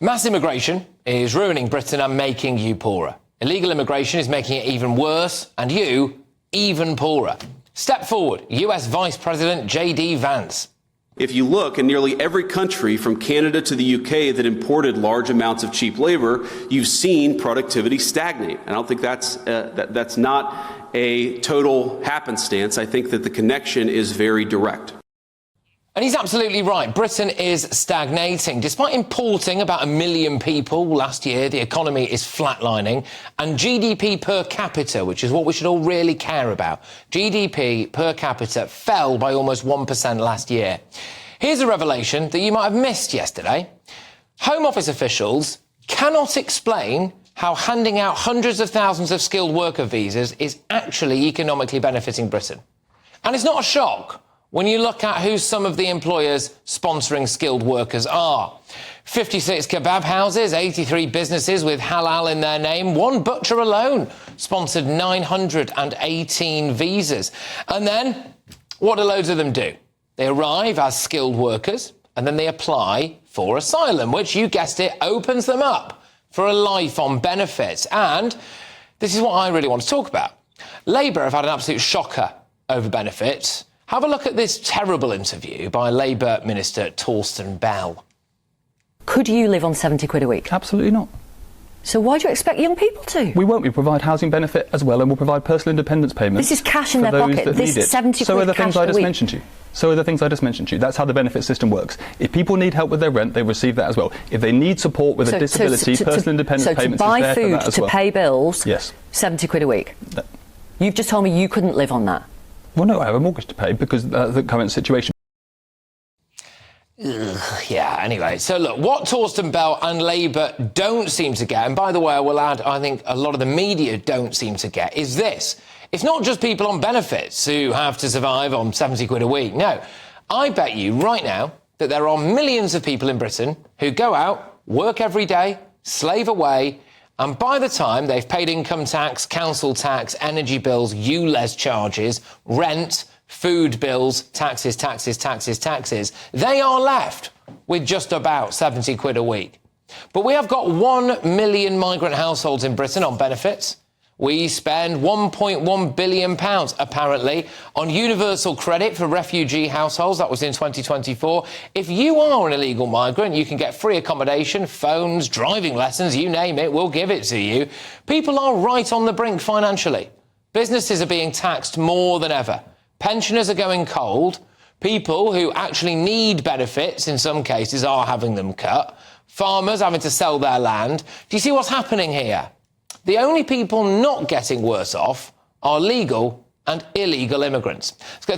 Mass immigration is ruining Britain and making you poorer. Illegal immigration is making it even worse and you even poorer. Step forward, US Vice President J.D. Vance. If you look in nearly every country from Canada to the UK that imported large amounts of cheap labor, you've seen productivity stagnate. I don't think that's not a total happenstance. I think that the connection is very direct. And he's absolutely right. Britain is stagnating. Despite importing about 1 million people last year, the economy is flatlining. And GDP per capita, which is what we should all really care about, GDP per capita fell by almost 1% last year. Here's a revelation that you might have missed yesterday. Home Office officials cannot explain how handing out hundreds of thousands of skilled worker visas is actually economically benefiting Britain. And it's not a shock when you look at who some of the employers sponsoring skilled workers are. 56 kebab houses, 83 businesses with halal in their name. One butcher alone sponsored 918 visas. And then, what do loads of them do? They arrive as skilled workers, and then they apply for asylum, which, you guessed it, opens them up for a life on benefits. And this is what I really want to talk about. Labour have had an absolute shocker over benefits. Have a look at this terrible interview by Labour Minister Torsten Bell. Could you live on 70 quid a week? Absolutely not. So why do you expect young people to? We won't. We provide housing benefit as well, and we'll provide personal independence payments. This is cash in their pocket. This is 70 so quid are the cash things I a just week. mentioned to you. So are the things I just mentioned to you. That's how the benefit system works. If people need help with their rent, they receive that as well. If they need support with a disability, personal independence payments is there for that as well. So to buy food, to pay bills, yes, 70 quid a week. You've just told me you couldn't live on that. Well, no, I have a mortgage to pay because of the current situation. Yeah, anyway, so look, what Torsten Bell and Labour don't seem to get, and by the way, I will add, I think a lot of the media don't seem to get, is this. It's not just people on benefits who have to survive on 70 quid a week. No, I bet you right now that there are millions of people in Britain who go out, work every day, slave away, and by the time they've paid income tax, council tax, energy bills, ULEZ charges, rent, food bills, taxes, they are left with just about 70 quid a week. But we have got 1 million migrant households in Britain on benefits. We spend £1.1 billion, apparently, on universal credit for refugee households. That was in 2024. If you are an illegal migrant, you can get free accommodation, phones, driving lessons, you name it, we'll give it to you. People are right on the brink financially. Businesses are being taxed more than ever. Pensioners are going cold. People who actually need benefits, in some cases, are having them cut. Farmers having to sell their land. Do you see what's happening here? The only people not getting worse off are legal and illegal immigrants. Let's go